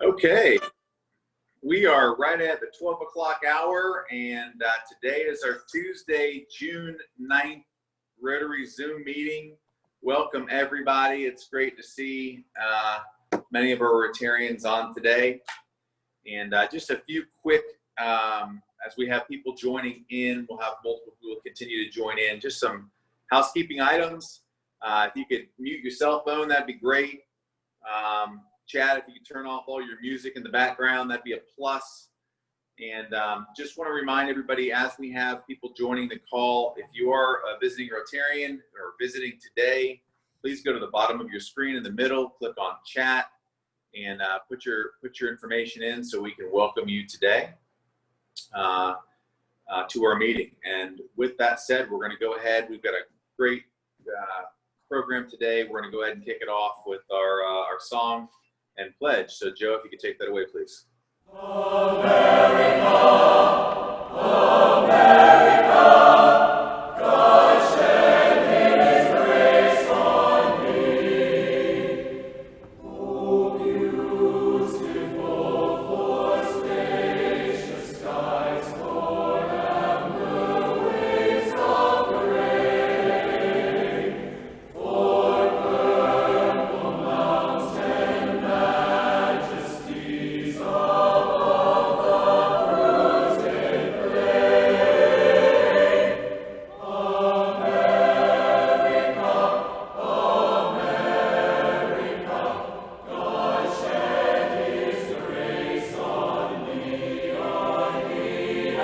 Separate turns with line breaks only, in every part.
Okay, we are right at the 12 o'clock hour, and today is our Tuesday, June 9th Rotary Zoom meeting. Welcome, everybody. It's great to see many of our Rotarians on today. And just a few quick, as we have people joining in, we'll have multiple people continue to join in. Just some housekeeping items. If you could mute your cell phone, that'd be great. Chad, if you could turn off all your music in the background, that'd be a plus. And just want to remind everybody, as we have people joining the call, if you are a visiting Rotarian or visiting today, please go to the bottom of your screen in the middle, click on chat, and put your information in so we can welcome you today to our meeting. And with that said, we're going to go ahead. We've got a great program today. We're going to go ahead and kick it off with our song and pledge. So Joe, if you could take that away, please.
America, America, God shed His grace on me. Oh, beautiful for spacious skies, for amber waves of grain, for purple mountain majesties above the fruited plain. America, America, God shed His grace on me, and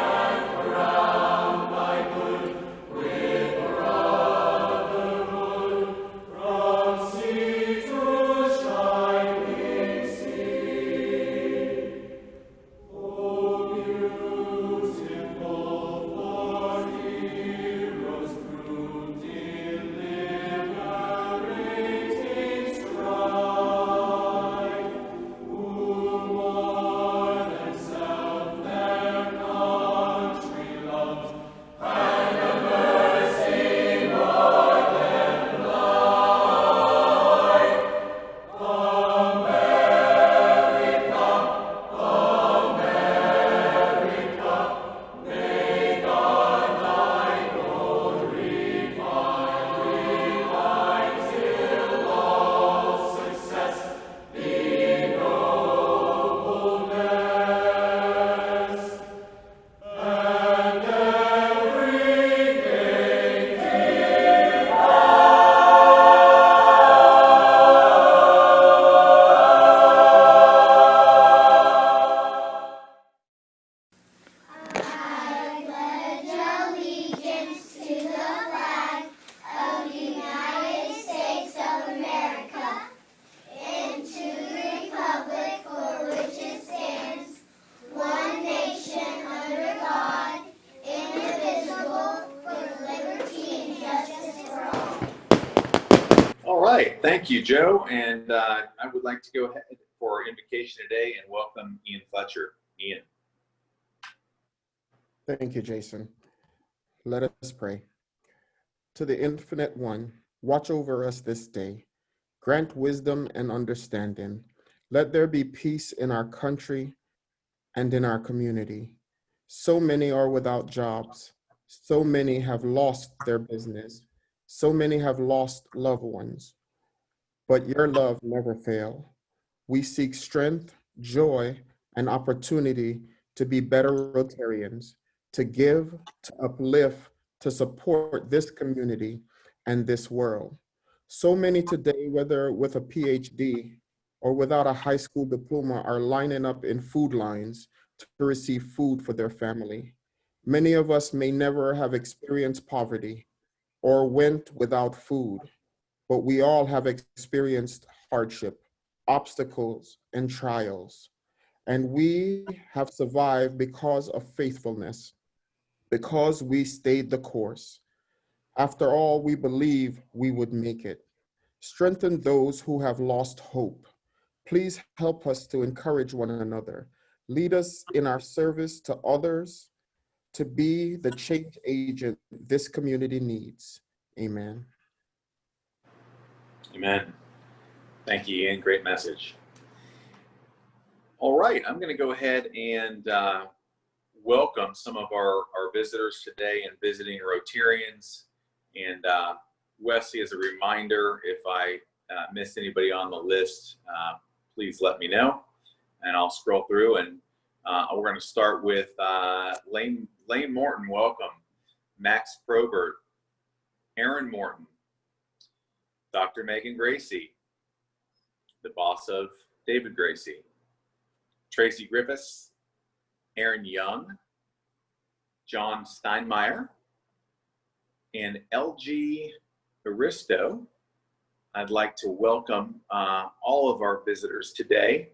crowned my good with brotherhood, from sea to shining sea. Oh, beautiful for heroes proved in liberating strife, who more than self their country loved, and the mercy more than life. America, America, may God thy gold refine till all success be nobleness, and every gain
I pledge allegiance to the flag of the United States of America and to the republic for which it stands, one nation under God, indivisible, with liberty and justice for all.
All right, thank you, Joe. And I would like to go ahead for our invocation today and welcome Ian Fletcher. Ian.
Thank you, Jason. Let us pray. To the Infinite One, watch over us this day. Grant wisdom and understanding. Let there be peace in our country and in our community. So many are without jobs. So many have lost their business. So many have lost loved ones. But your love never fails. We seek strength, joy, and opportunity to be better Rotarians, to give, to uplift, to support this community and this world. So many today, whether with a PhD or without a high school diploma, are lining up in food lines to receive food for their family. Many of us may never have experienced poverty or went without food, but we all have experienced hardship, obstacles, and trials. And we have survived because of faithfulness, because we stayed the course. After all, we believe we would make it. Strengthen those who have lost hope. Please help us to encourage one another. Lead us in our service to others to be the change agent this community needs. Amen.
Amen. Thank you, Ian. Great message. All right, I'm going to go ahead and welcome some of our visitors today and visiting Rotarians. And Wesley, as a reminder, if I missed anybody on the list, please let me know, and I'll scroll through. And we're going to start with Lane Morton, welcome. Max Probert, Aaron Morton, Dr. Megan Gracy, the boss of David Gracy, Tracy Griffiths, Aaron Young, John Steinmeier, and LG Aristo. I'd like to welcome all of our visitors today,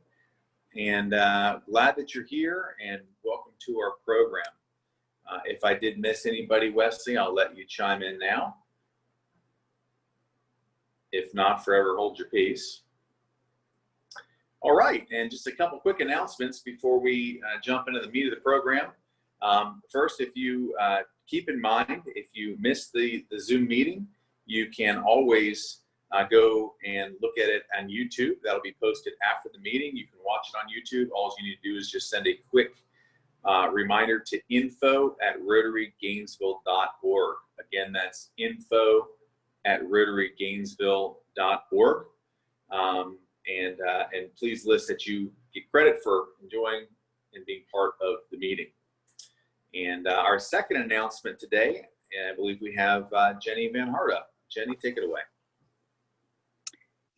and glad that you're here, and welcome to our program. If I did miss anybody, Wesley, I'll let you chime in now. If not, forever hold your peace. All right, and just a couple quick announcements before we jump into the meat of the program. First, if you keep in mind, if you missed the Zoom meeting, you can always go and look at it on YouTube. That'll be posted after the meeting. You can watch it on YouTube. All you need to do is just send a quick reminder to info@rotarygainesville.org. Again, that's info@rotarygainesville.org. And please list that you get credit for enjoying and being part of the meeting. And our second announcement today, I believe we have Jenny Van Harda. Jenny, take it away.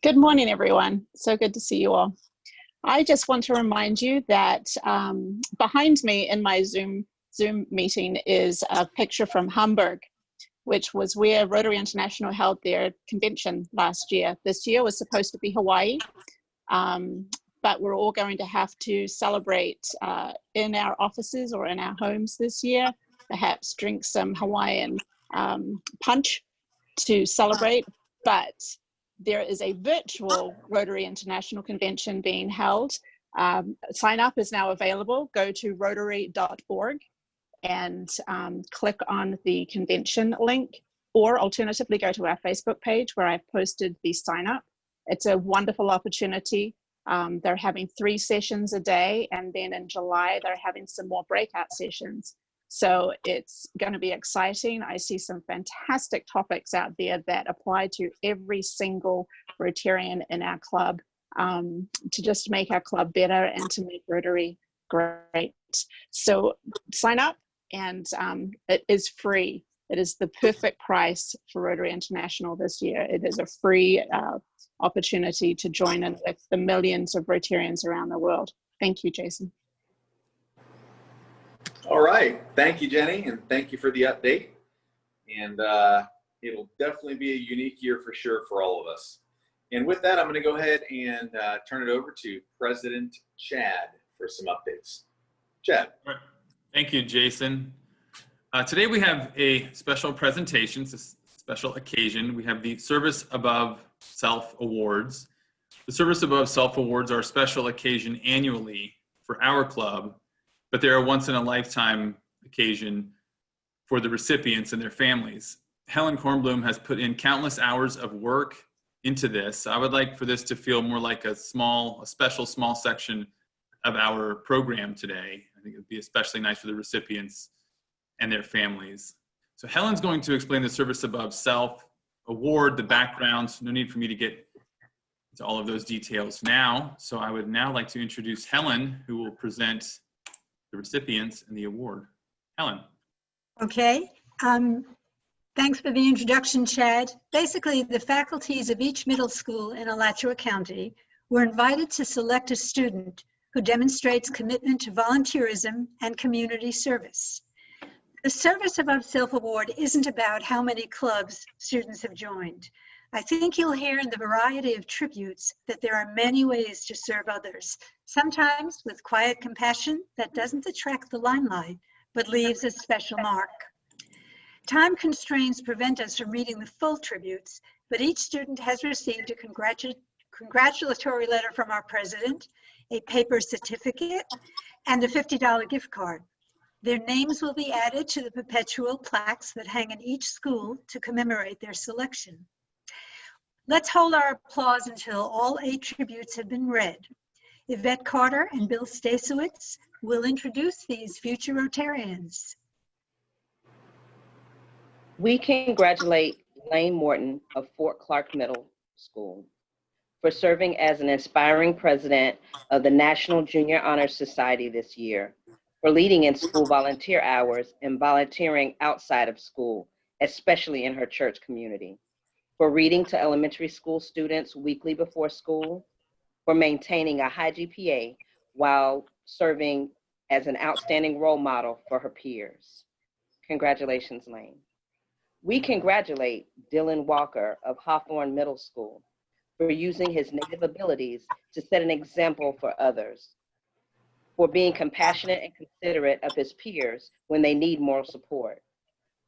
Good morning, everyone. So good to see you all. I just want to remind you that behind me in my Zoom meeting is a picture from Hamburg, which was where Rotary International held their convention last year. This year was supposed to be Hawaii, but we're all going to have to celebrate in our offices or in our homes this year, perhaps drink some Hawaiian punch to celebrate. But there is a virtual Rotary International Convention being held. Sign up is now available. Go to rotary.org and click on the convention link, or alternatively go to our Facebook page where I've posted the sign up. It's a wonderful opportunity. They're having 3 sessions a day, and then in July they're having some more breakout sessions. So it's going to be exciting. I see some fantastic topics out there that apply to every single Rotarian in our club, to just make our club better and to make Rotary great. So sign up, and it is free. It is the perfect price for Rotary International this year. It is a free opportunity to join in with the millions of Rotarians around the world. Thank you, Jason.
All right, thank you, Jenny, and thank you for the update. And it'll definitely be a unique year for sure for all of us. And with that, I'm going to go ahead and turn it over to President Chad for some updates. Chad.
Thank you, Jason. Today we have a special presentation. It's a special occasion. We have the Service Above Self Awards. The Service Above Self Awards are a special occasion annually for our club, but they're a once-in-a-lifetime occasion for the recipients and their families. Helen Kornblum has put in countless hours of work into this. I would like for this to feel more like a special small section of our program today. I think it would be especially nice for the recipients and their families. So Helen's going to explain the Service Above Self Award, the background. No need for me to get into all of those details now. So I would now like to introduce Helen, who will present the recipients and the award. Helen.
Okay. Thanks for the introduction, Chad. Basically, the faculties of each middle school in Alachua County were invited to select a student who demonstrates commitment to volunteerism and community service. The Service Above Self Award isn't about how many clubs students have joined. I think you'll hear in the variety of tributes that there are many ways to serve others, sometimes with quiet compassion that doesn't attract the limelight, but leaves a special mark. Time constraints prevent us from reading the full tributes, but each student has received a congratulatory letter from our president, a paper certificate, and a $50 gift card. Their names will be added to the perpetual plaques that hang in each school to commemorate their selection. Let's hold our applause until all 8 tributes have been read. Yvette Carter and Bill Stasowitz will introduce these future Rotarians.
We congratulate Lane Morton of Fort Clark Middle School for serving as an inspiring president of the National Junior Honor Society this year, for leading in school volunteer hours and volunteering outside of school, especially in her church community, for reading to elementary school students weekly before school, for maintaining a high GPA while serving as an outstanding role model for her peers. Congratulations, Lane. We congratulate Dylan Walker of Hawthorne Middle School for using his native abilities to set an example for others, for being compassionate and considerate of his peers when they need moral support,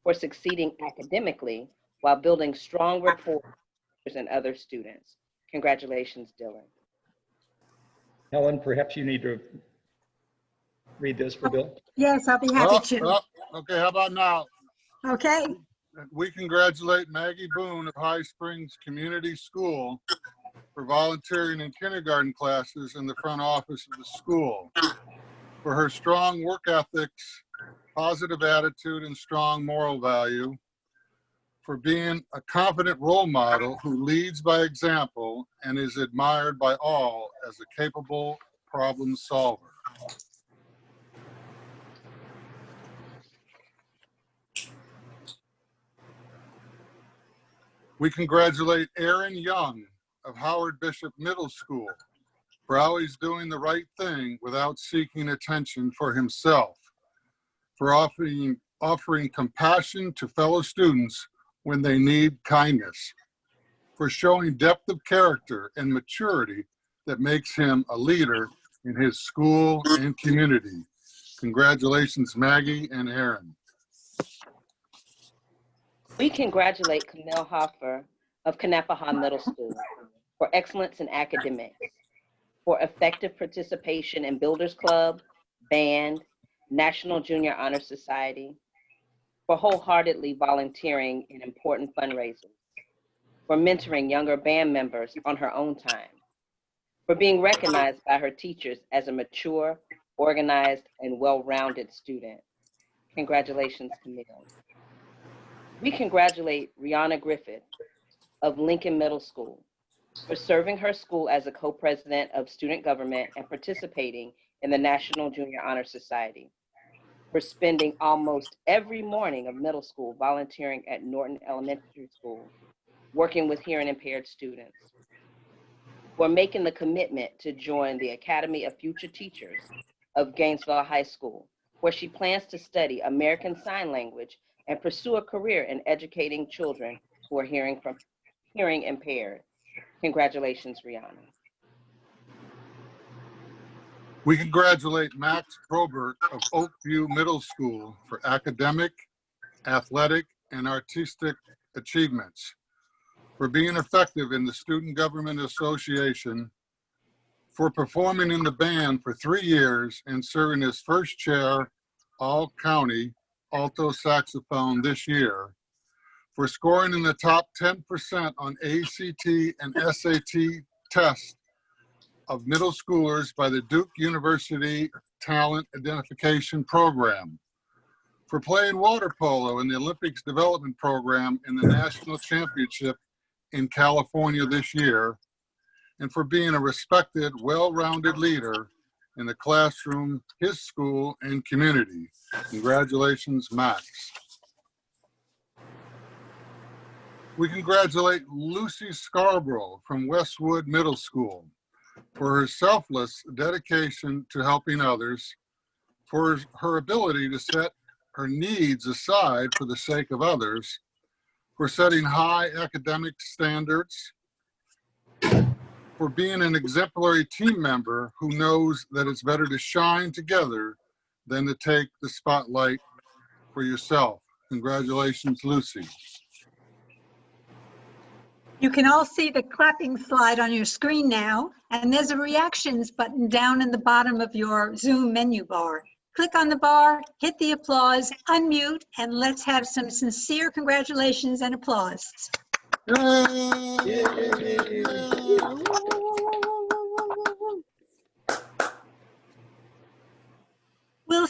for succeeding academically while building strong rapport with teachers and other students. Congratulations, Dylan.
Helen, perhaps you need to read this for Bill.
Yes, I'll be happy to.
Okay, how about now?
Okay.
We congratulate Maggie Boone of High Springs Community School for volunteering in kindergarten classes in the front office of the school, for her strong work ethics, positive attitude, and strong moral value, for being a confident role model who leads by example and is admired by all as a capable problem solver. We congratulate Aaron Young of Howard Bishop Middle School for always doing the right thing without seeking attention for himself, for offering compassion to fellow students when they need kindness, for showing depth of character and maturity that makes him a leader in his school and community. Congratulations, Maggie and Aaron.
We congratulate Camille Hoffer of Kanapaha Middle School for excellence in academics, for effective participation in Builders Club, band, National Junior Honor Society, for wholeheartedly volunteering in important fundraisers, for mentoring younger band members on her own time, for being recognized by her teachers as a mature, organized, and well-rounded student. Congratulations, Camille. We congratulate Rihanna Griffith of Lincoln Middle School for serving her school as a co-president of student government and participating in the National Junior Honor Society, for spending almost every morning of middle school volunteering at Norton Elementary School, working with hearing impaired students, for making the commitment to join the Academy of Future Teachers of Gainesville High School, where she plans to study American Sign Language and pursue a career in educating children who are hearing impaired. Congratulations, Rihanna.
We congratulate Max Probert of Oakview Middle School for academic, athletic, and artistic achievements, for being effective in the Student Government Association, for performing in the band for 3 years and serving as first chair, all county alto saxophone this year, for scoring in the top 10% on ACT and SAT tests of middle schoolers by the Duke University Talent Identification Program, for playing water polo in the Olympics Development Program in the National Championship in California this year, and for being a respected, well-rounded leader in the classroom, his school, and community. Congratulations, Max. We congratulate Lucy Scarborough from Westwood Middle School for her selfless dedication to helping others, for her ability to set her needs aside for the sake of others, for setting high academic standards, for being an exemplary team member who knows that it's better to shine together than to take the spotlight for yourself. Congratulations, Lucy.
You can all see the clapping slide on your screen now, and there's a reactions button down in the bottom of your Zoom menu bar. Click on the bar, hit the applause, unmute, and let's have some sincere congratulations and applause.
Yay!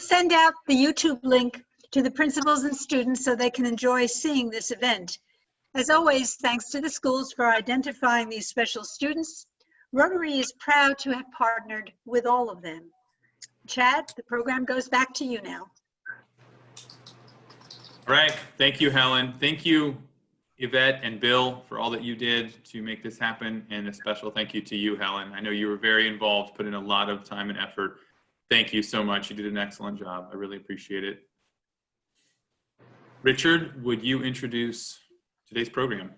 send out the YouTube link to the principals and students so they can enjoy seeing this event. As always, thanks to the schools for identifying these special students. Rotary is proud to have partnered with all of them. Chad, the program goes back to you now.
All right, thank you, Helen. Thank you, Yvette and Bill, for all that you did to make this happen, and a special thank you to you, Helen. I know you were very involved, put in a lot of time and effort. Thank you so much. You did an excellent job. I really appreciate it. Richard, would you introduce today's program?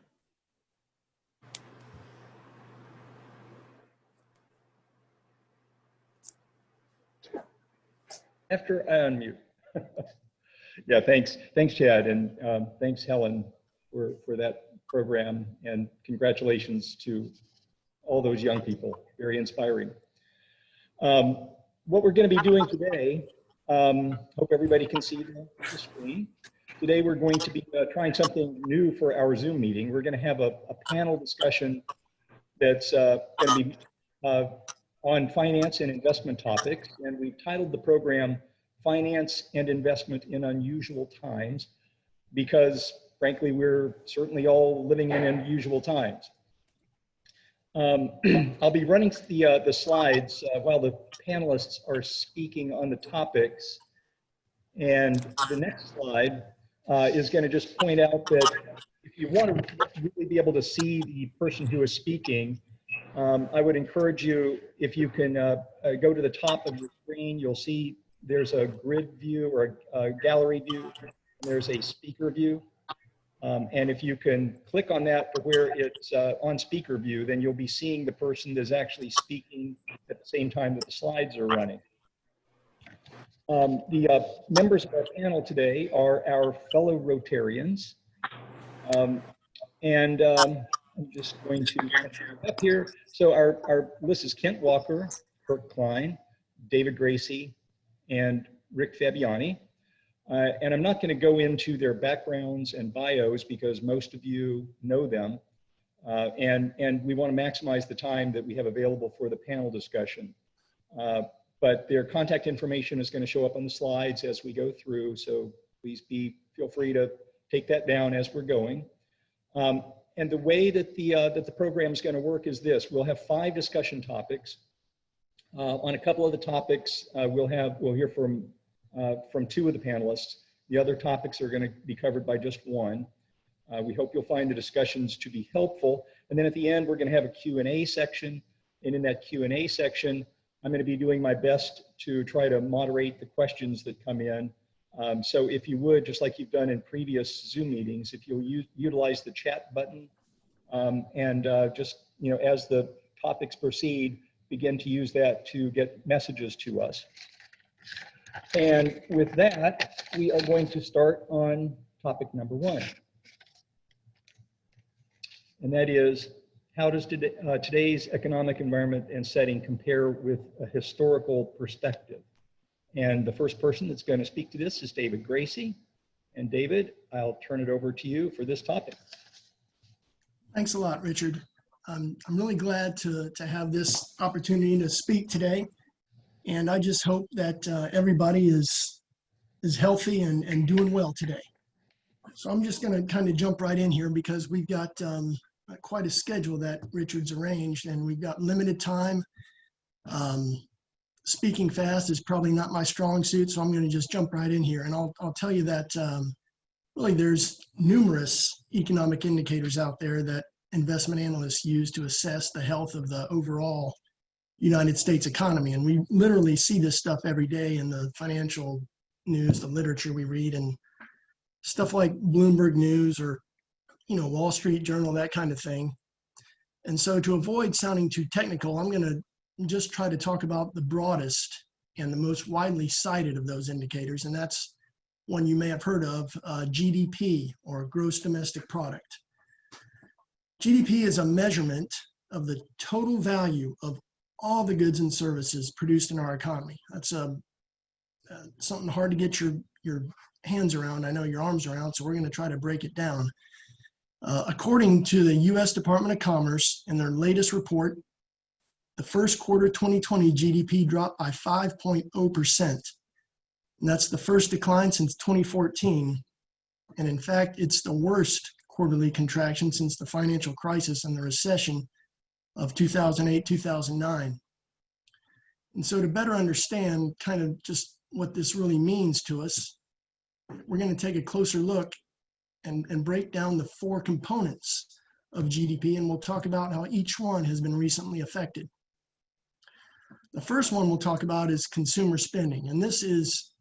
After I unmute. Yeah, thanks, Chad, and thanks, Helen, for that program, and congratulations to all those young people. Very inspiring. What we're going to be doing today, hope everybody can see the screen. Today we're going to be trying something new for our Zoom meeting. We're going to have a panel discussion that's going to be on finance and investment topics, and we've titled the program Finance and Investment in Unusual Times, because frankly, we're certainly all living in unusual times. I'll be running the slides while the panelists are speaking on the topics. And the next slide is going to just point out that if you want to really be able to see the person who is speaking, I would encourage you, if you can go to the top of your screen, you'll see there's a grid view or a gallery view, and there's a speaker view. And if you can click on that to where it's on speaker view, then you'll be seeing the person that's actually speaking at the same time that the slides are running. The members of our panel today are our fellow Rotarians. I'm just going to up here. So our list is Kent Walker, Kirk Klein, David Gracy, and Rick Fabiani. And I'm not going to go into their backgrounds and bios because most of you know them. And we want to maximize the time that we have available for the panel discussion. But their contact information is going to show up on the slides as we go through. So please feel free to take that down as we're going. And the way that the program is going to work is this: we'll have 5 discussion topics. On a couple of the topics, we'll hear from 2 of the panelists. The other topics are going to be covered by just one. We hope you'll find the discussions to be helpful. And then at the end, we're going to have a Q&A section. And in that Q&A section, I'm going to be doing my best to try to moderate the questions that come in. So if you would, just like you've done in previous Zoom meetings, if you'll utilize the chat button and just, as the topics proceed, begin to use that to get messages to us. And with that, we are going to start on topic number 1. And that is, how does today's economic environment and setting compare with a historical perspective? And the first person that's going to speak to this is David Gracy. And David, I'll turn it over to you for this topic.
Thanks a lot, Richard. I'm really glad to have this opportunity to speak today. And I just hope that everybody is healthy and doing well today. So I'm just going to kind of jump right in here because we've got quite a schedule that Richard's arranged, and we've got limited time. Speaking fast is probably not my strong suit, so I'm going to just jump right in here. And I'll tell you that really there's numerous economic indicators out there that investment analysts use to assess the health of the overall United States economy. And we literally see this stuff every day in the financial news, the literature we read, and stuff like Bloomberg News or, Wall Street Journal, that kind of thing. And so to avoid sounding too technical, I'm going to just try to talk about the broadest and the most widely cited of those indicators. And that's one you may have heard of, GDP, or gross domestic product. GDP is a measurement of the total value of all the goods and services produced in our economy. That's something hard to get your hands around. I know your arms around, so we're going to try to break it down. According to the U.S. Department of Commerce, in their latest report, the first quarter 2020 GDP dropped by 5.0%. And that's the first decline since 2014. And in fact, it's the worst quarterly contraction since the financial crisis and the recession of 2008, 2009. And so to better understand kind of just what this really means to us, we're going to take a closer look and break down the 4 components of GDP, and we'll talk about how each one has been recently affected. The first one we'll talk about is consumer spending, and this is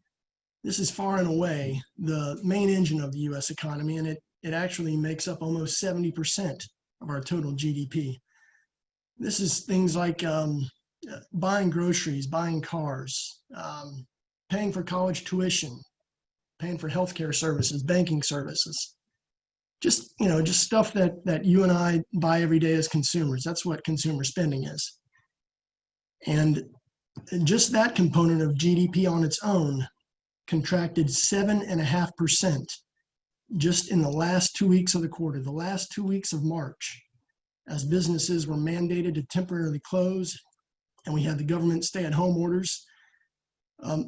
far and away the main engine of the U.S. economy, and it actually makes up almost 70% of our total GDP. This is things like buying groceries, buying cars, paying for college tuition, paying for healthcare services, banking services. Just stuff that you and I buy every day as consumers. That's what consumer spending is. And just that component of GDP on its own contracted 7.5% just in the last 2 weeks of the quarter, the last 2 weeks of March, as businesses were mandated to temporarily close and we had the government stay-at-home orders.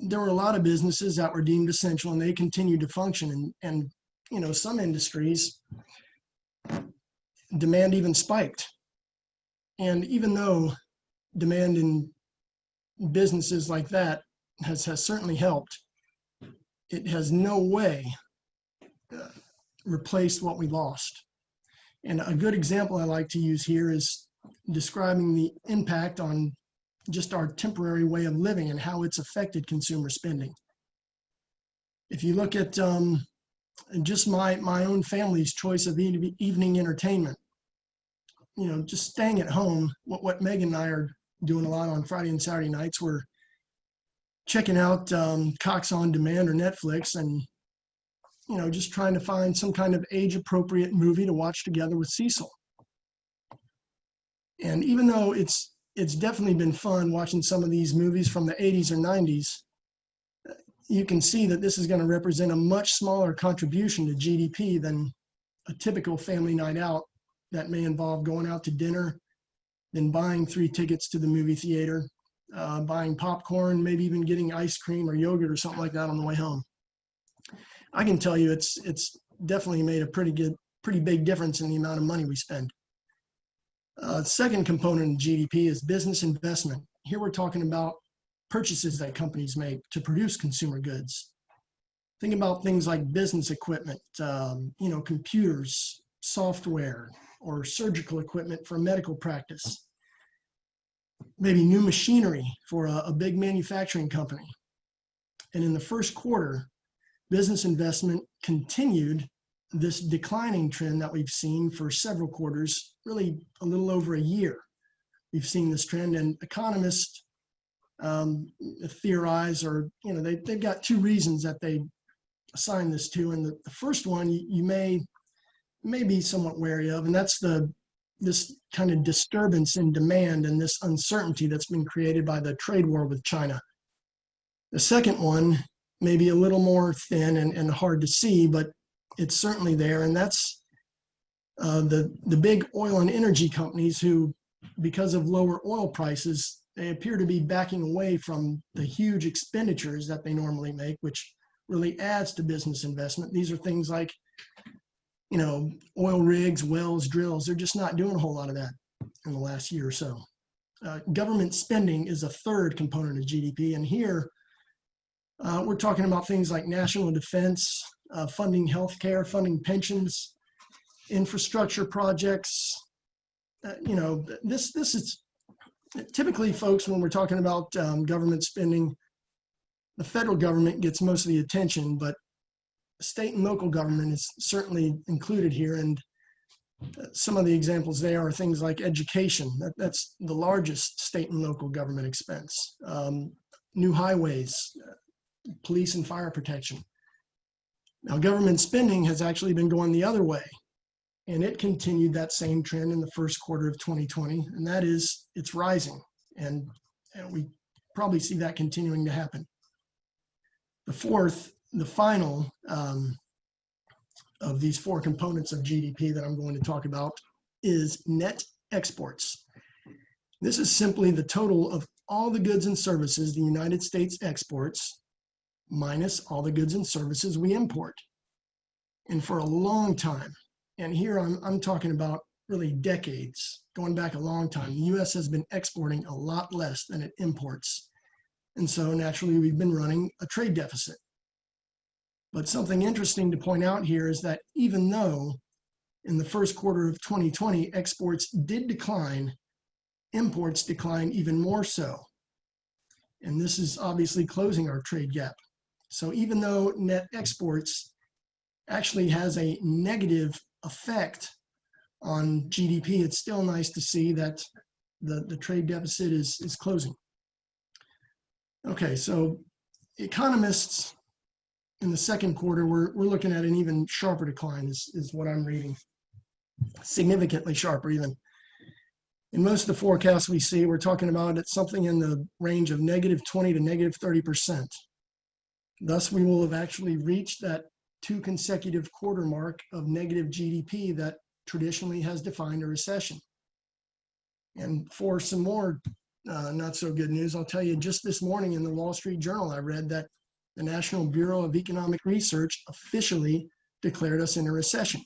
There were a lot of businesses that were deemed essential and they continued to function. And some industries, demand even spiked. And even though demand in businesses like that has certainly helped, it has no way replaced what we lost. And a good example I like to use here is describing the impact on just our temporary way of living and how it's affected consumer spending. If you look at just my own family's choice of evening entertainment, just staying at home, what Megan and I are doing a lot on Friday and Saturday nights, we're checking out Cox On Demand or Netflix and, just trying to find some kind of age-appropriate movie to watch together with Cecil. And even though it's definitely been fun watching some of these movies from the 80s or 90s, you can see that this is going to represent a much smaller contribution to GDP than a typical family night out that may involve going out to dinner, then buying 3 tickets to the movie theater, buying popcorn, maybe even getting ice cream or yogurt or something like that on the way home. I can tell you it's definitely made a pretty big difference in the amount of money we spend. Second component of GDP is business investment. Here we're talking about purchases that companies make to produce consumer goods. Think about things like business equipment, computers, software, or surgical equipment for a medical practice. Maybe new machinery for a big manufacturing company. And in the first quarter, business investment continued this declining trend that we've seen for several quarters, really a little over a year. We've seen this trend, and economists theorize, or they've got 2 reasons that they assign this to. And the first one you may be somewhat wary of, and that's this kind of disturbance in demand and this uncertainty that's been created by the trade war with China. The second one may be a little more thin and hard to see, but it's certainly there, and that's the big oil and energy companies who, because of lower oil prices, they appear to be backing away from the huge expenditures that they normally make, which really adds to business investment. These are things like, oil rigs, wells, drills. They're just not doing a whole lot of that in the last year or so. Government spending is a third component of GDP, and here we're talking about things like national defense, funding healthcare, funding pensions, infrastructure projects. This is typically, folks, when we're talking about government spending, the federal government gets most of the attention, but state and local government is certainly included here. And some of the examples there are things like education. That's the largest state and local government expense. New highways, police and fire protection. Now, government spending has actually been going the other way, and it continued that same trend in the first quarter of 2020, and that is it's rising, and we probably see that continuing to happen. The final of these 4 components of GDP that I'm going to talk about is net exports. This is simply the total of all the goods and services the United States exports, minus all the goods and services we import. And for a long time, and here I'm talking about really decades, going back a long time, the US has been exporting a lot less than it imports. And so naturally, we've been running a trade deficit. But something interesting to point out here is that even though in the first quarter of 2020, exports did decline, imports declined even more so. And this is obviously closing our trade gap. So even though net exports actually has a negative effect on GDP, it's still nice to see that the trade deficit is closing. Okay, so economists in the second quarter, we're looking at an even sharper decline is what I'm reading. Significantly sharper even. In most of the forecasts we see, we're talking about it's something in the range of -20 to -30%. Thus, we will have actually reached that 2 consecutive quarter mark of negative GDP that traditionally has defined a recession. And for some more not so good news, I'll tell you, just this morning in the Wall Street Journal, I read that the National Bureau of Economic Research officially declared us in a recession.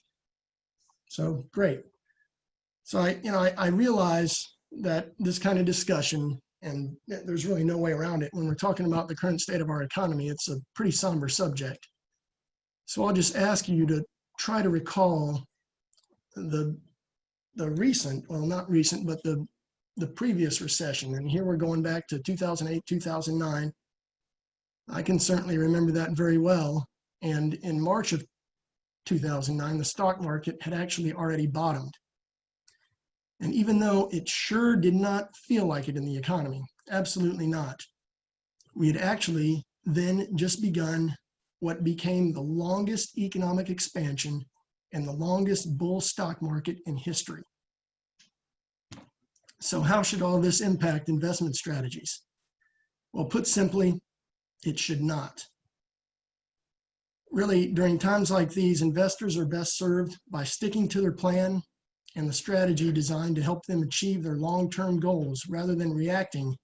So great. So I realize that this kind of discussion, and there's really no way around it, when we're talking about the current state of our economy, it's a pretty somber subject. So I'll just ask you to try to recall the recent, well, not recent, but the previous recession. And here we're going back to 2008, 2009. I can certainly remember that very well. And in March of 2009, the stock market had actually already bottomed. And even though it sure did not feel like it in the economy, absolutely not, we had actually then just begun what became the longest economic expansion and the longest bull stock market in history. So how should all this impact investment strategies? Well, put simply, it should not. Really, during times like these, investors are best served by sticking to their plan and the strategy designed to help them achieve their long-term goals rather than reacting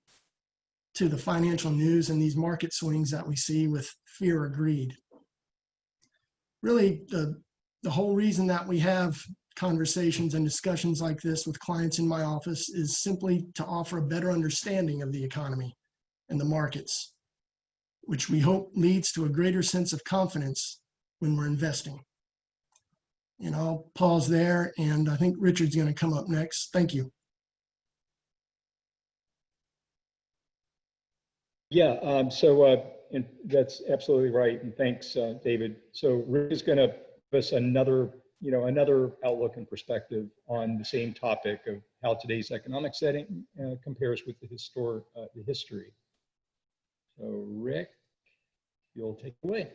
to the financial news and these market swings that we see with fear or greed. Really, the whole reason that we have conversations and discussions like this with clients in my office is simply to offer a better understanding of the economy and the markets, which we hope leads to a greater sense of confidence when we're investing. And I'll pause there, and I think Richard's going to come up next. Thank you.
Yeah, and that's absolutely right. And thanks, David. So Rick is going to give us another outlook and perspective on the same topic of how today's economic setting compares with the history. So Rick, you'll take it away.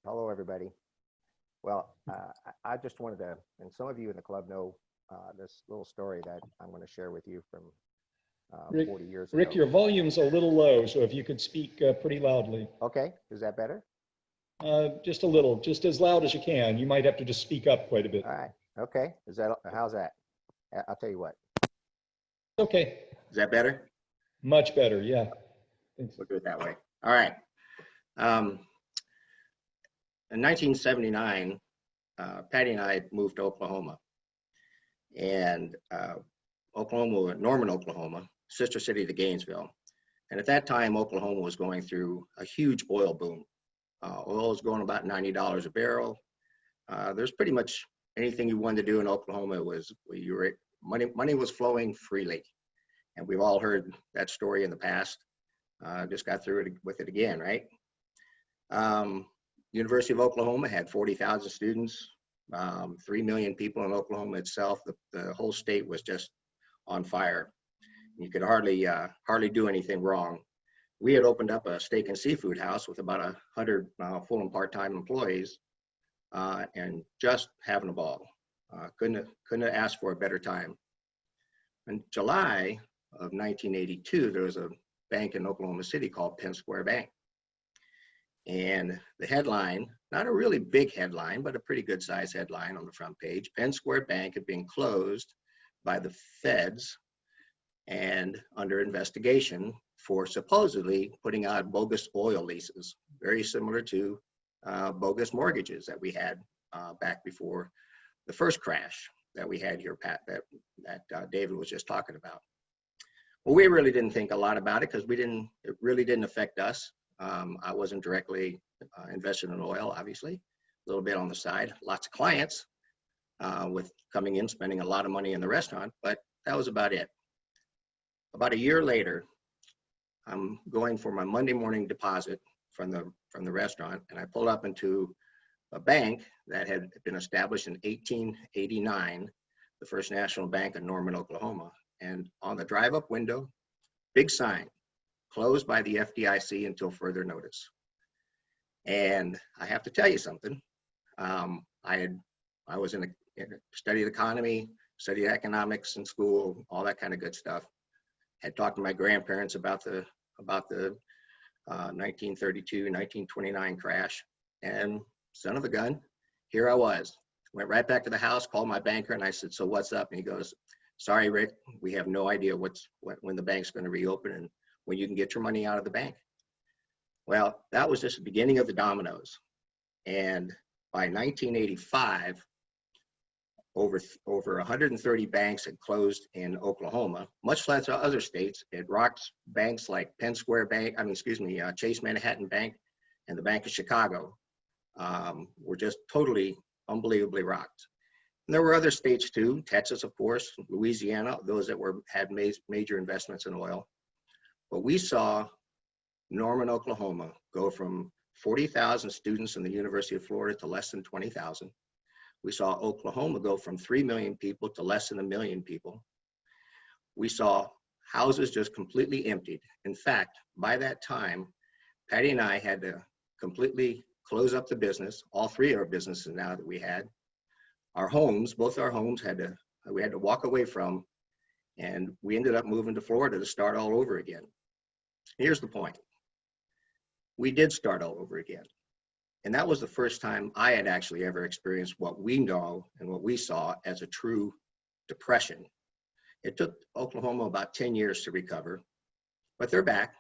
Hello, everybody. Well, I just wanted to, and some of you in the club know this little story that I'm going to share with you from 40 years ago.
Rick, your volume's a little low, so if you could speak pretty loudly.
Okay, is that better?
Just a little, just as loud as you can. You might have to just speak up quite a bit.
All right, okay. How's that? I'll tell you what.
Okay.
Is that better?
Much better, yeah. Thanks.
We'll do it that way. All right. In 1979, Patty and I moved to Oklahoma. And Norman, Oklahoma, sister city to Gainesville. And at that time, Oklahoma was going through a huge oil boom. Oil was going about $90 a barrel. There's pretty much anything you wanted to do in Oklahoma money was flowing freely. And we've all heard that story in the past. Just got through it with it again, right? University of Oklahoma had 40,000 students, 3 million people in Oklahoma itself. The whole state was just on fire. You could hardly do anything wrong. We had opened up a steak and seafood house with about 100 full and part-time employees, and just having a ball. Couldn't have asked for a better time. In July of 1982, there was a bank in Oklahoma City called Penn Square Bank. And the headline, not a really big headline, but a pretty good sized headline on the front page, Penn Square Bank had been closed by the feds and under investigation for supposedly putting out bogus oil leases, very similar to bogus mortgages that we had back before the first crash that we had here, Pat, that David was just talking about. Well, we really didn't think a lot about it because it really didn't affect us. I wasn't directly invested in oil, obviously, a little bit on the side, lots of clients with coming in, spending a lot of money in the restaurant, but that was about it. About a year later, I'm going for my Monday morning deposit from the restaurant, and I pulled up into a bank that had been established in 1889, the First National Bank of Norman, Oklahoma. And on the drive-up window, big sign, closed by the FDIC until further notice. And I have to tell you something. I was studied economy, studied economics in school, all that kind of good stuff. Had talked to my grandparents about the 1932, 1929 crash, and son of a gun, here I was. Went right back to the house, called my banker, and I said, "So what's up?" And he goes, "Sorry, Rick, we have no idea when the bank's going to reopen and when you can get your money out of the bank." Well, that was just the beginning of the dominoes. And by 1985, over 130 banks had closed in Oklahoma, much less other states. It rocked banks like Chase Manhattan Bank and the Bank of Chicago were just totally, unbelievably rocked. And there were other states too, Texas, of course, Louisiana, those that had major investments in oil. But we saw Norman, Oklahoma go from 40,000 students in the University of Florida to less than 20,000. We saw Oklahoma go from 3 million people to less than 1 million people. We saw houses just completely emptied. In fact, by that time, Patty and I had to completely close up the business, all three of our businesses now that we had. Our homes, both our homes we had to walk away from, and we ended up moving to Florida to start all over again. Here's the point. We did start all over again. And that was the first time I had actually ever experienced what we know and what we saw as a true depression. It took Oklahoma about 10 years to recover, but they're back.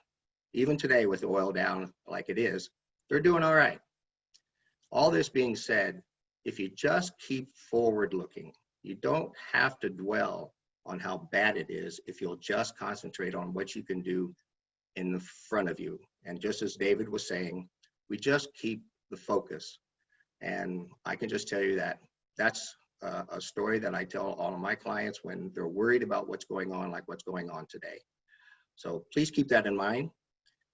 Even today with the oil down like it is, they're doing all right. All this being said, if you just keep forward looking, you don't have to dwell on how bad it is if you'll just concentrate on what you can do in the front of you. And just as David was saying, we just keep the focus. And I can just tell you that that's a story that I tell all of my clients when they're worried about what's going on, like what's going on today. So please keep that in mind,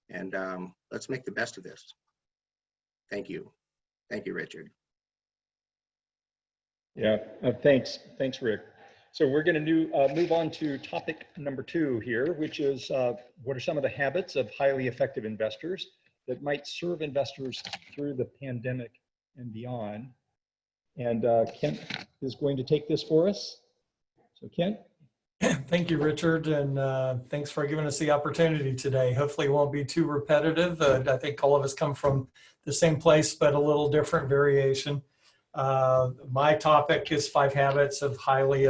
and let's make the best of this. Thank you. Thank you, Richard.
Yeah, thanks, Rick. So we're going to move on to topic number 2 here, which is what are some of the habits of highly effective investors that might serve investors through the pandemic and beyond. And Kent is going to take this for us. So Kent.
Thank you, Richard, and thanks for giving us the opportunity today. Hopefully it won't be too repetitive. I think all of us come from the same place, but a little different variation. My topic is 5 habits of highly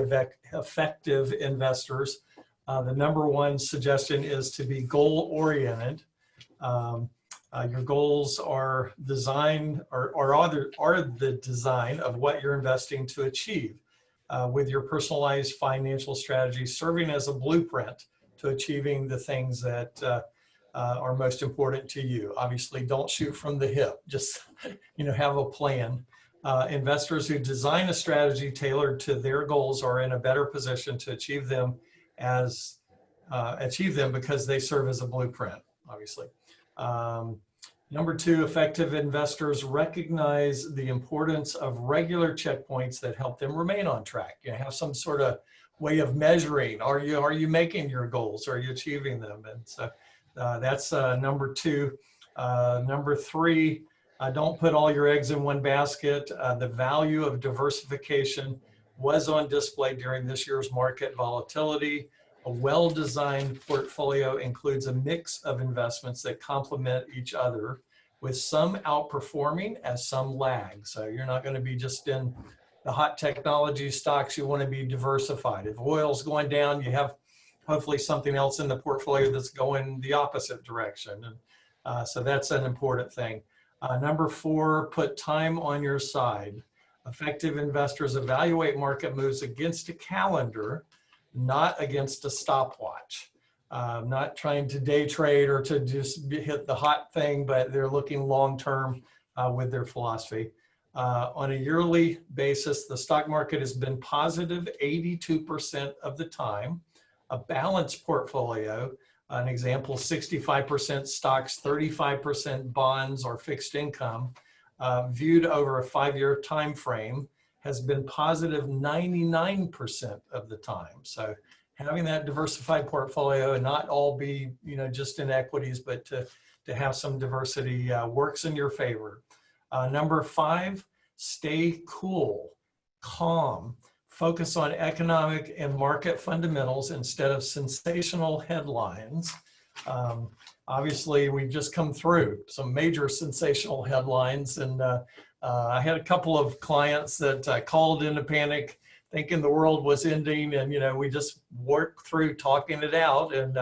effective investors. The number 1 suggestion is to be goal-oriented. Your goals are designed are the design of what you're investing to achieve, with your personalized financial strategy serving as a blueprint to achieving the things that are most important to you. Obviously, don't shoot from the hip. Just have a plan. Investors who design a strategy tailored to their goals are in a better position to achieve them because they serve as a blueprint, obviously. Number 2, effective investors recognize the importance of regular checkpoints that help them remain on track. You have some sort of way of measuring. Are you making your goals? Are you achieving them? And so that's number 2. Number 3, don't put all your eggs in one basket. The value of diversification was on display during this year's market volatility. A well-designed portfolio includes a mix of investments that complement each other, with some outperforming as some lag. So you're not going to be just in the hot technology stocks. You want to be diversified. If oil's going down, you have hopefully something else in the portfolio that's going the opposite direction. And so that's an important thing. Number 4, put time on your side. Effective investors evaluate market moves against a calendar, not against a stopwatch. Not trying to day trade or to just hit the hot thing, but they're looking long-term with their philosophy. On a yearly basis, the stock market has been positive 82% of the time. A balanced portfolio, an example, 65% stocks, 35% bonds or fixed income, viewed over a 5-year time frame, has been positive 99% of the time. So having that diversified portfolio and not all be, just in equities, but to have some diversity works in your favor. Number 5, stay cool, calm, focus on economic and market fundamentals instead of sensational headlines. Obviously, we've just come through some major sensational headlines, and I had a couple of clients that called into panic thinking the world was ending, and we just worked through talking it out, and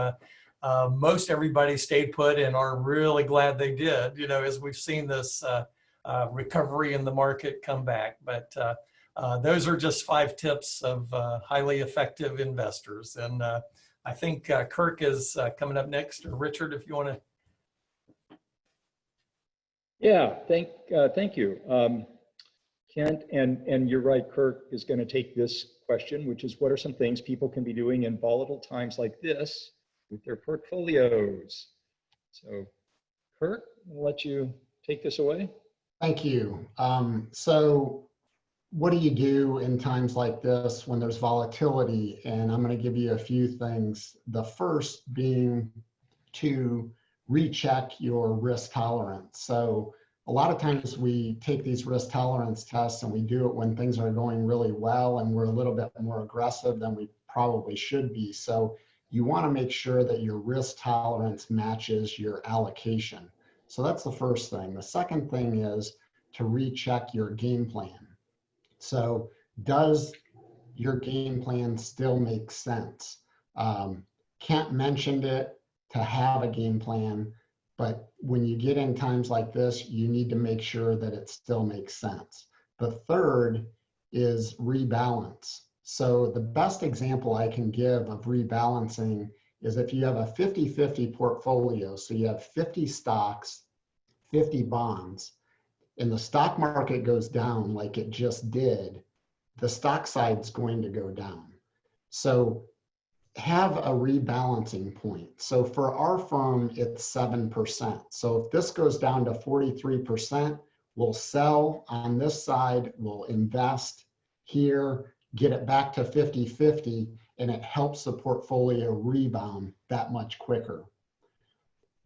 most everybody stayed put and are really glad they did, as we've seen this recovery in the market come back. But those are just 5 tips of highly effective investors. And I think Kirk is coming up next, or Richard, if you want to.
Yeah, thank you, Kent. And you're right, Kirk is going to take this question, which is, what are some things people can be doing in volatile times like this with their portfolios? So, Kirk, I'll let you take this away.
Thank you. So what do you do in times like this when there's volatility? And I'm going to give you a few things. The first being to recheck your risk tolerance. So a lot of times we take these risk tolerance tests and we do it when things are going really well and we're a little bit more aggressive than we probably should be. So you want to make sure that your risk tolerance matches your allocation. So that's the first thing. The second thing is to recheck your game plan. So does your game plan still make sense? Kent mentioned it, to have a game plan, but when you get in times like this, you need to make sure that it still makes sense. The third is rebalance. So the best example I can give of rebalancing is if you have a 50-50 portfolio, so you have 50 stocks, 50 bonds, and the stock market goes down like it just did, the stock side's going to go down. So have a rebalancing point. So for our firm, it's 7%. So if this goes down to 43%, we'll sell on this side, we'll invest here, get it back to 50-50, and it helps the portfolio rebound that much quicker.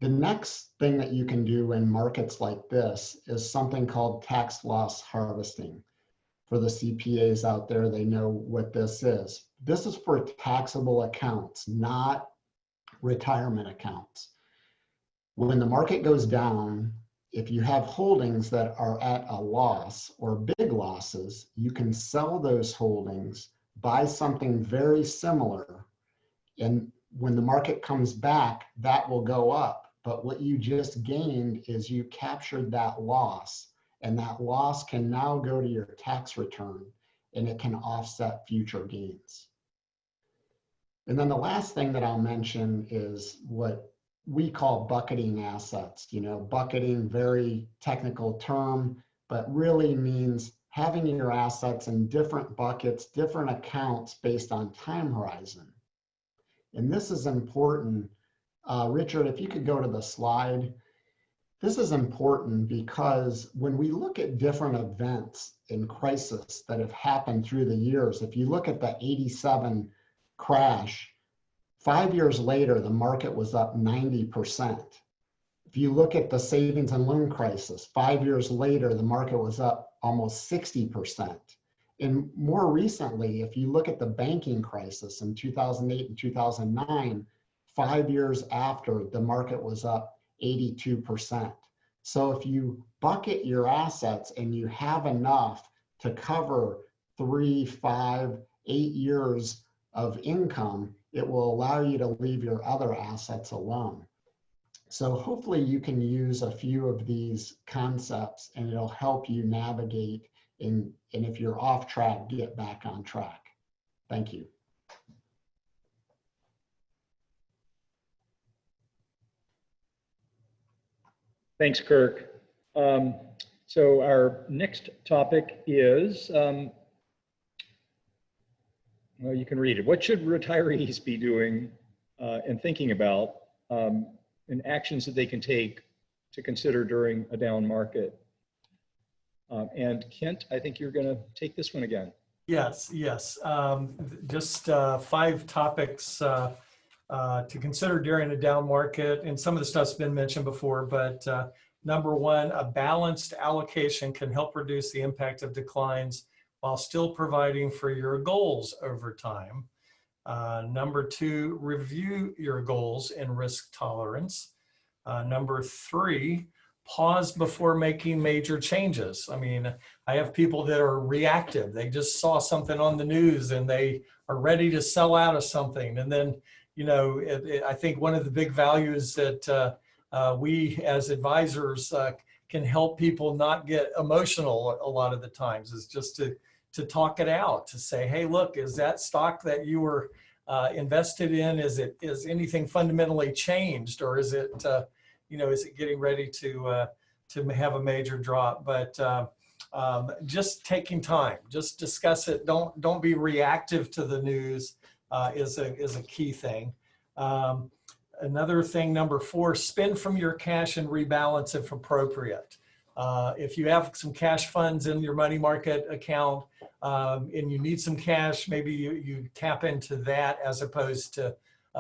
The next thing that you can do in markets like this is something called tax loss harvesting. For the CPAs out there, they know what this is. This is for taxable accounts, not retirement accounts. When the market goes down, if you have holdings that are at a loss or big losses, you can sell those holdings, buy something very similar, and when the market comes back, that will go up. But what you just gained is you captured that loss, and that loss can now go to your tax return, and it can offset future gains. And then the last thing that I'll mention is what we call bucketing assets. Bucketing, very technical term, but really means having your assets in different buckets, different accounts based on time horizon. And this is important. Richard, if you could go to the slide. This is important because when we look at different events in crisis that have happened through the years, if you look at the 87 crash, 5 years later, the market was up 90%. If you look at the savings and loan crisis, 5 years later, the market was up almost 60%. And more recently, if you look at the banking crisis in 2008 and 2009, 5 years after, the market was up 82%. So if you bucket your assets and you have enough to cover 3, 5, 8 years of income, it will allow you to leave your other assets alone. So hopefully you can use a few of these concepts and it'll help you navigate and if you're off track, get back on track. Thank you.
Thanks, Kirk. So our next topic is, well, you can read it. What should retirees be doing and thinking about and actions that they can take to consider during a down market? And Kent, I think you're going to take this one again.
Yes. Just 5 topics to consider during a down market. And some of the stuff's been mentioned before, but number 1, a balanced allocation can help reduce the impact of declines while still providing for your goals over time. Number 2, review your goals and risk tolerance. Number 3, pause before making major changes. I mean, I have people that are reactive. They just saw something on the news and they are ready to sell out of something. And then, you know, I think one of the big values that we as advisors can help people not get emotional a lot of the times is just to talk it out, to say, hey, look, is that stock that you were invested in, is anything fundamentally changed, or is it, you know, is it getting ready to have a major drop? But just taking time, just discuss it. Don't be reactive to the news is a key thing. Another thing, number 4, spend from your cash and rebalance if appropriate. If you have some cash funds in your money market account and you need some cash, maybe you tap into that as opposed to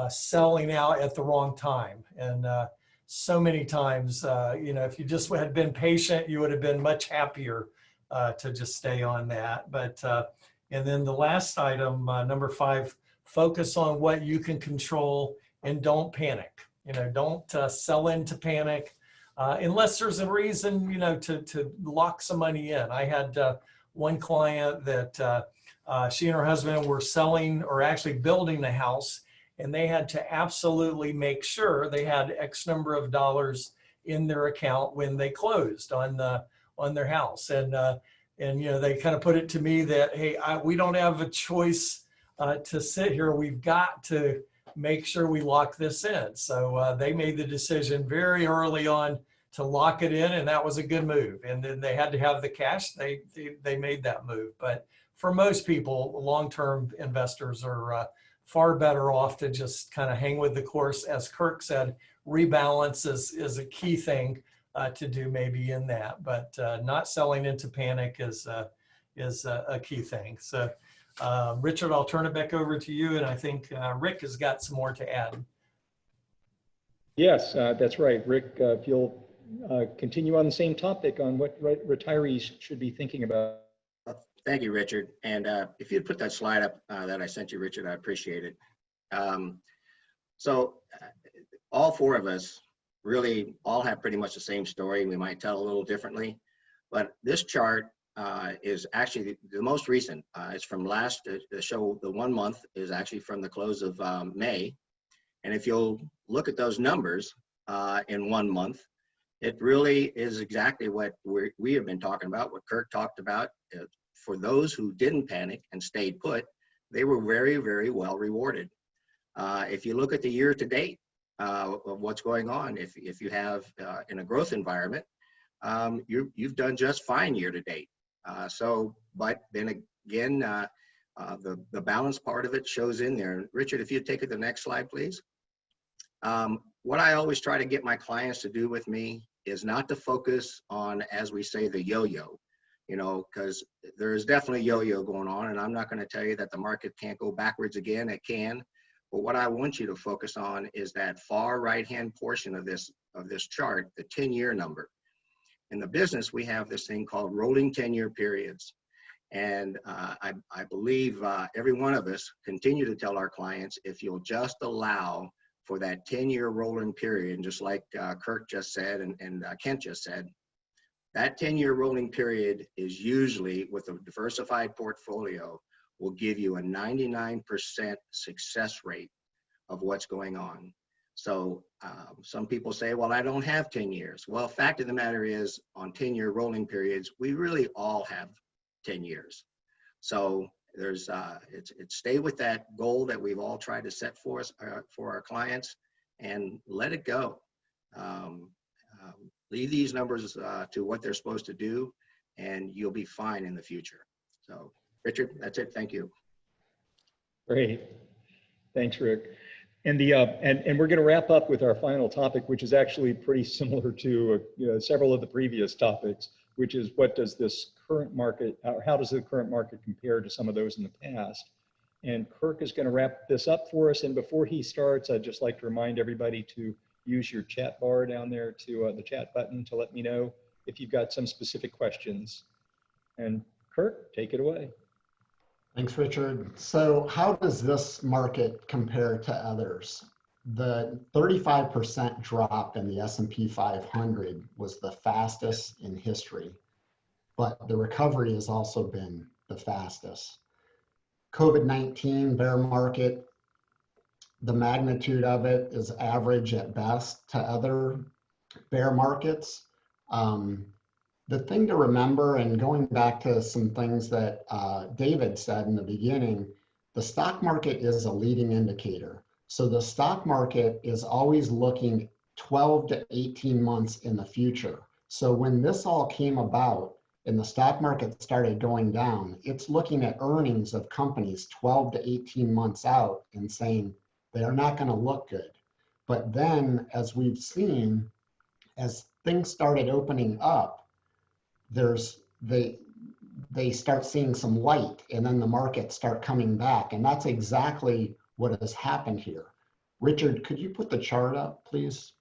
selling out at the wrong time. And so many times, you know, if you just had been patient, you would have been much happier to just stay on that. But and then the last item, number 5, focus on what you can control and don't panic. You know, don't sell into panic unless there's a reason, you know, to lock some money in. I had one client that she and her husband were selling, or actually building a house, and they had to absolutely make sure they had X number of dollars in their account when they closed on their house. And you know, they kind of put it to me that, hey, we don't have a choice to sit here. We've got to make sure we lock this in. So they made the decision very early on to lock it in, and that was a good move. And then they had to have the cash. They made that move. But for most people, long-term investors are far better off to just kind of hang with the course. As Kirk said, rebalance is a key thing to do maybe in that, but not selling into panic is a key thing. So Richard, I'll turn it back over to you. And I think Rick has got some more to add.
Yes, that's right. Rick, if you'll continue on the same topic on what retirees should be thinking about.
Thank you, Richard. And if you'd put that slide up that I sent you, Richard, I appreciate it. So all 4 of us really all have pretty much the same story. We might tell a little differently, but this chart is actually the most recent. It's from last, the show, the 1 month is actually from the close of May. And if you'll look at those numbers in 1 month, it really is exactly what we have been talking about, what Kirk talked about. For those who didn't panic and stayed put, they were very, very well rewarded. If you look at the year to date of what's going on, if you have in a growth environment, you've done just fine year to date. But then again, the balance part of it shows in there. Richard, if you'd take it to the next slide, please. What I always try to get my clients to do with me is not to focus on, as we say, the yo-yo, you know, because there's definitely yo-yo going on, and I'm not going to tell you that the market can't go backwards again. It can. But what I want you to focus on is that far right-hand portion of this chart, the 10-year number. In the business, we have this thing called rolling 10-year periods. And I believe every one of us continue to tell our clients, if you'll just allow for that 10-year rolling period, and just like Kirk just said and Kent just said, that 10-year rolling period is usually, with a diversified portfolio, will give you a 99% success rate of what's going on. So some people say, well, I don't have 10 years. Well, fact of the matter is, on 10-year rolling periods, we really all have 10 years. So there's it's stay with that goal that we've all tried to set for us, for our clients, and let it go. Leave these numbers to what they're supposed to do, and you'll be fine in the future. So Richard, that's it. Thank you.
Great. Thanks, Rick. And we're going to wrap up with our final topic, which is actually pretty similar to several of the previous topics, which is what does this current market, or how does the current market compare to some of those in the past? And Kirk is going to wrap this up for us. And before he starts, I'd just like to remind everybody to use your chat bar down there, to the chat button, to let me know if you've got some specific questions. And Kirk, take it away.
Thanks, Richard. So how does this market compare to others? The 35% drop in the S&P 500 was the fastest in history, but the recovery has also been the fastest. COVID-19 bear market, the magnitude of it is average at best to other bear markets. The thing to remember, and going back to some things that David said in the beginning, the stock market is a leading indicator. So the stock market is always looking 12 to 18 months in the future. So when this all came about and the stock market started going down, it's looking at earnings of companies 12 to 18 months out and saying they are not going to look good. But then, as we've seen, as things started opening up, they start seeing some light, and then the markets start coming back. And that's exactly what has happened here. Richard, could you put the chart up, please?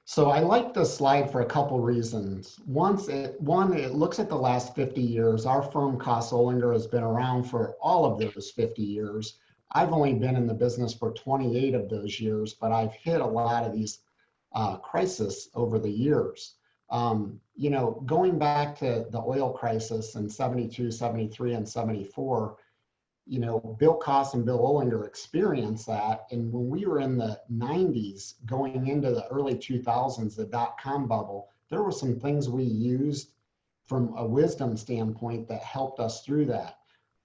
So I like this slide for a couple reasons. One, it looks at the last 50 years. Our firm, Koss Olinger, has been around for all of those 50 years. I've only been in the business for 28 of those years, but I've hit a lot of these crisis over the years. Going back to the oil crisis in 72, 73, and 74, Bill Koss and Bill Olinger experienced that. And when we were in the 90s, going into the early 2000s, the dot-com bubble, there were some things we used from a wisdom standpoint that helped us through that.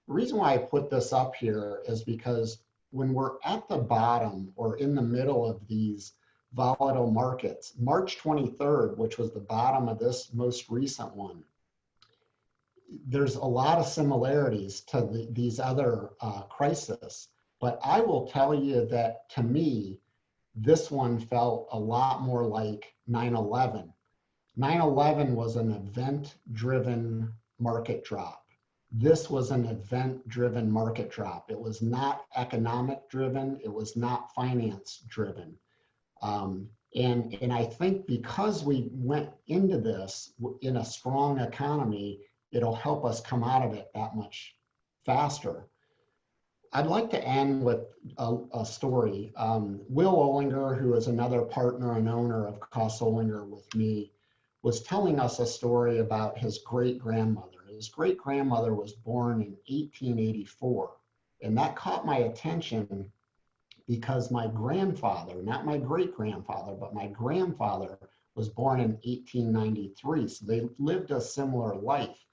The reason why I put this up here is because when we're at the bottom or in the middle of these volatile markets, March 23rd, which was the bottom of this most recent one, there's a lot of similarities to these other crises. But I will tell you that, to me, this one felt a lot more like 9/11. 9/11 was an event-driven market drop. This was an event-driven market drop. It was not economic-driven. It was not finance-driven. And I think because we went into this in a strong economy, it'll help us come out of it that much faster. I'd like to end with a story. Will Olinger, who is another partner and owner of Koss Olinger with me, was telling us a story about his great-grandmother. His great-grandmother was born in 1884, and that caught my attention because my grandfather, not my great-grandfather, but my grandfather was born in 1893, so they lived a similar life.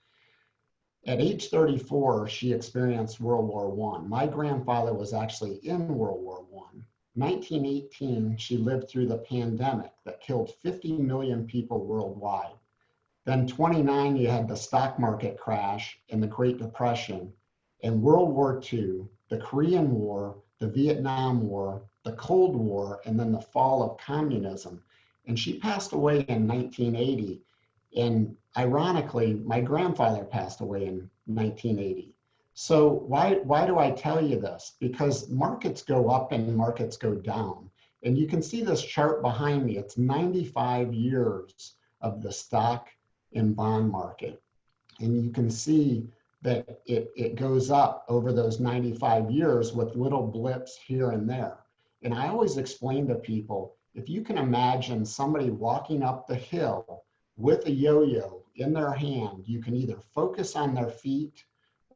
At age 34, she experienced World War I. My grandfather was actually in World War I. 1918, she lived through the pandemic that killed 50 million people worldwide. Then 29, you had the stock market crash and the Great Depression, and World War II, the Korean War, the Vietnam War, the Cold War, and then the fall of communism. And she passed away in 1980. And ironically, my grandfather passed away in 1980. So why do I tell you this? Because markets go up and markets go down. And you can see this chart behind me. It's 95 years of the stock and bond market. And you can see that it goes up over those 95 years with little blips here and there. And I always explain to people, if you can imagine somebody walking up the hill with a yo-yo in their hand, you can either focus on their feet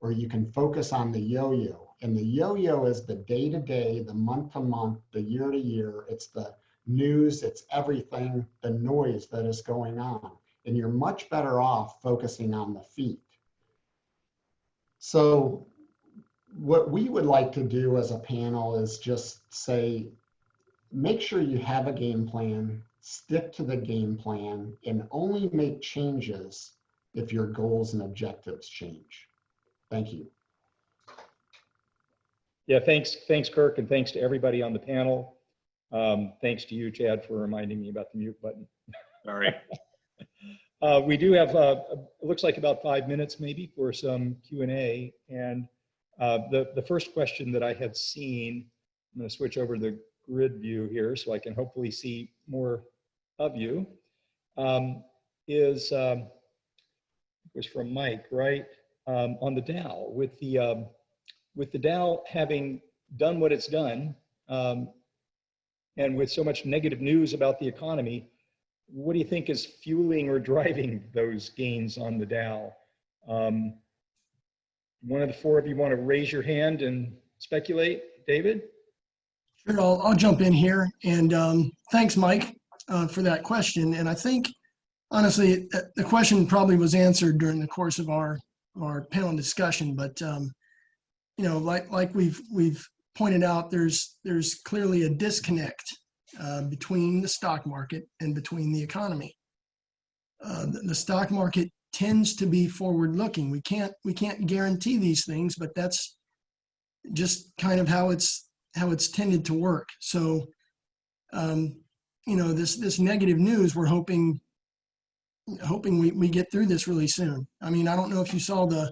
or you can focus on the yo-yo. And the yo-yo is the day-to-day, the month-to-month, the year-to-year. It's the news, it's everything, the noise that is going on. And you're much better off focusing on the feet. So what we would like to do as a panel is just say, make sure you have a game plan, stick to the game plan, and only make changes if your goals and objectives change. Thank you.
Yeah, thanks, Kirk, and thanks to everybody on the panel. Thanks to you, Chad, for reminding me about the mute button.
All right.
We do have, it looks like about 5 minutes maybe for some Q&A. And the first question that I had seen, I'm going to switch over to the grid view here so I can hopefully see more of you, was from Mike, right? On the Dow, with the Dow having done what it's done, and with so much negative news about the economy, what do you think is fueling or driving those gains on the Dow? One of the four of you want to raise your hand and speculate? David?
Sure, I'll jump in here. And thanks, Mike, for that question. And I think, honestly, the question probably was answered during the course of our panel discussion. But you know, like we've pointed out, there's clearly a disconnect between the stock market and between the economy. The stock market tends to be forward-looking. We can't guarantee these things, but that's just kind of how it's tended to work. So, you know, this negative news, we're hoping we get through this really soon. I mean, I don't know if you saw the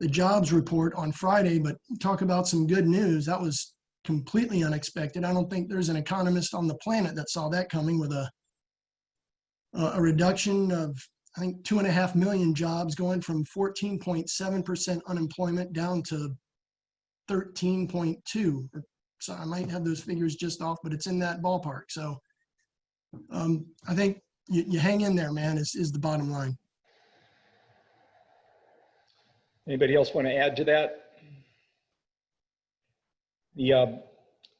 jobs report on Friday, but talk about some good news. That was completely unexpected. I don't think there's an economist on the planet that saw that coming, with a reduction of, I think, 2.5 million jobs, going from 14.7% unemployment down to 13.2. So I might have those figures just off, but it's in that ballpark. So I think you hang in there, man, is the bottom line.
Anybody else want to add to that?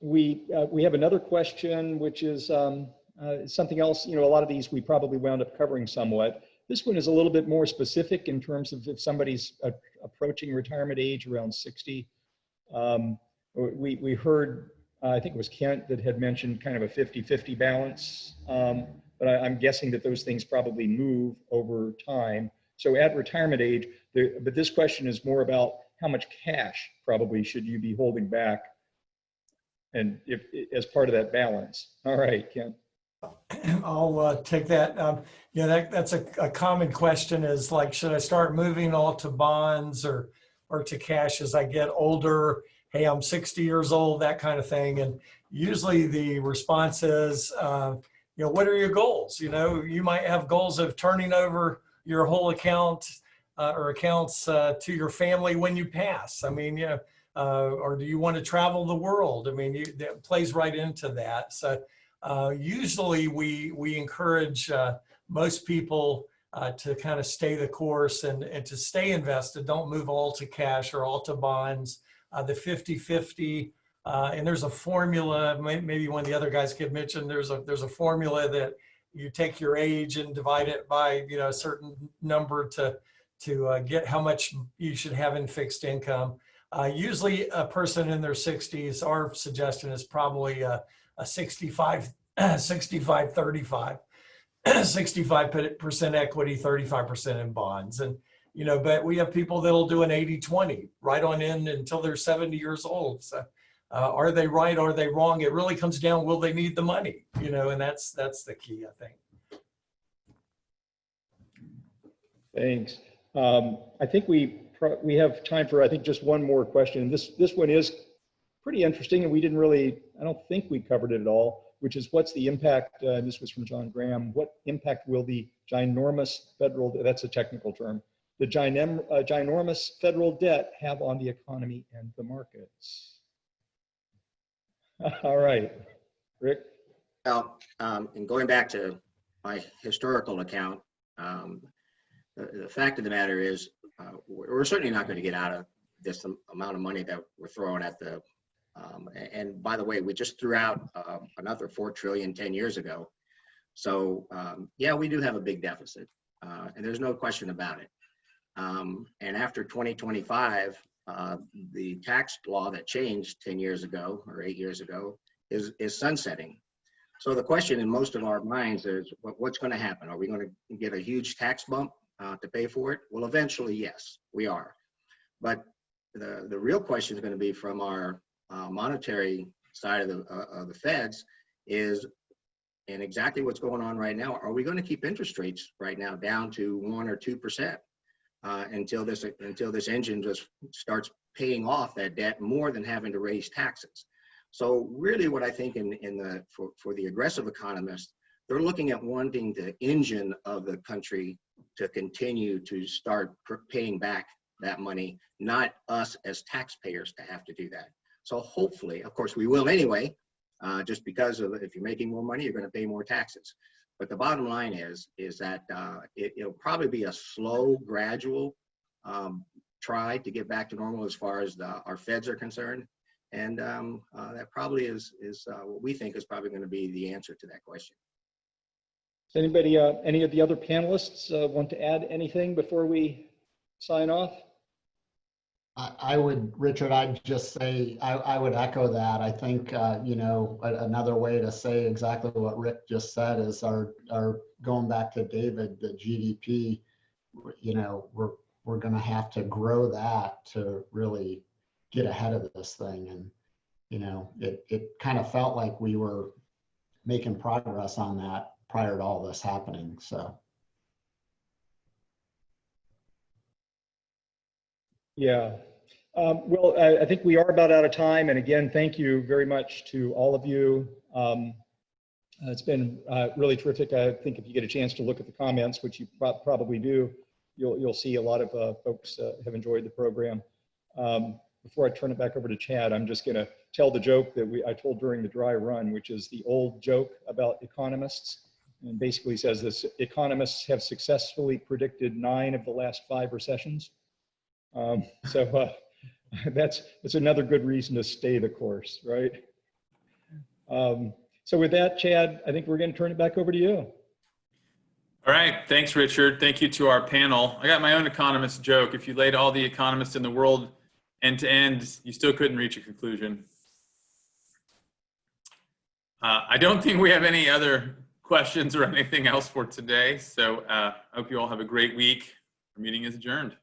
We have another question, which is something else. You know, a lot of these we probably wound up covering somewhat. This one is a little bit more specific in terms of if somebody's approaching retirement age around 60. We heard, I think it was Kent that had mentioned kind of a 50-50 balance, but I'm guessing that those things probably move over time. So at retirement age, but this question is more about how much cash probably should you be holding back, and if as part of that balance. All right, Kent.
I'll take that. Yeah, that's a common question, is like, should I start moving all to bonds or to cash as I get older? Hey, I'm 60 years old, that kind of thing. And usually the response is, you know, what are your goals? You know, you might have goals of turning over your whole account or accounts to your family when you pass. I mean, you know, or do you want to travel the world? I mean, that plays right into that. So usually we encourage most people to kind of stay the course and to stay invested. Don't move all to cash or all to bonds. The 50-50, and there's a formula. Maybe one of the other guys could mention. There's a formula that you take your age and divide it by, you know, a certain number to get how much you should have in fixed income. Usually a person in their 60s, our suggestion is probably a 65-35, 65% equity, 35% in bonds. And, you know, but we have people that'll do an 80-20 right on in until they're 70 years old. So are they right? Are they wrong? It really comes down, will they need the money? You know, and that's the key, I think.
Thanks. I think we have time for, I think, just one more question. This one is pretty interesting, and we didn't really, I don't think we covered it at all, which is what's the impact, and this was from John Graham, what impact will the ginormous federal, that's a technical term, the ginormous federal debt have on the economy and the markets? All right, Rick?
Well, and going back to my historical account, the fact of the matter is we're certainly not going to get out of this amount of money that we're throwing at the, and by the way, we just threw out another 4 trillion 10 years ago. So yeah, we do have a big deficit, and there's no question about it. And after 2025, the tax law that changed 10 years ago or 8 years ago is sunsetting. So the question in most of our minds is, what's going to happen? Are we going to get a huge tax bump to pay for it? Well, eventually, yes, we are. But the real question is going to be from our monetary side of the feds is, and exactly what's going on right now, are we going to keep interest rates right now down to 1 or 2% until this engine just starts paying off that debt more than having to raise taxes? So really what I think for the aggressive economists, they're looking at wanting the engine of the country to continue to start paying back that money, not us as taxpayers to have to do that. So hopefully, of course we will anyway, just because of, if you're making more money, you're going to pay more taxes. But the bottom line is that it'll probably be a slow, gradual try to get back to normal as far as our feds are concerned. And that probably is what we think is probably going to be the answer to that question.
Does anybody, any of the other panelists want to add anything before we sign off?
I would, Richard, I'd just say, I would echo that. I think, you know, another way to say exactly what Rick just said is our going back to David, the GDP, you know, we're going to have to grow that to really get ahead of this thing. And, you know, it kind of felt like we were making progress on that prior to all this happening. So.
Yeah. Well, I think we are about out of time. And again, thank you very much to all of you. It's been really terrific. I think if you get a chance to look at the comments, which you probably do, you'll see a lot of folks have enjoyed the program. Before I turn it back over to Chad, I'm just going to tell the joke that I told during the dry run, which is the old joke about economists. And basically says this: economists have successfully predicted 9 of the last 5 recessions. That's another good reason to stay the course, right? So with that, Chad, I think we're going to turn it back over to you.
All right, thanks, Richard. Thank you to our panel. I got my own economist joke. If you laid all the economists in the world end to end, you still couldn't reach a conclusion. I don't think we have any other questions or anything else for today. So I hope you all have a great week. Our meeting is adjourned.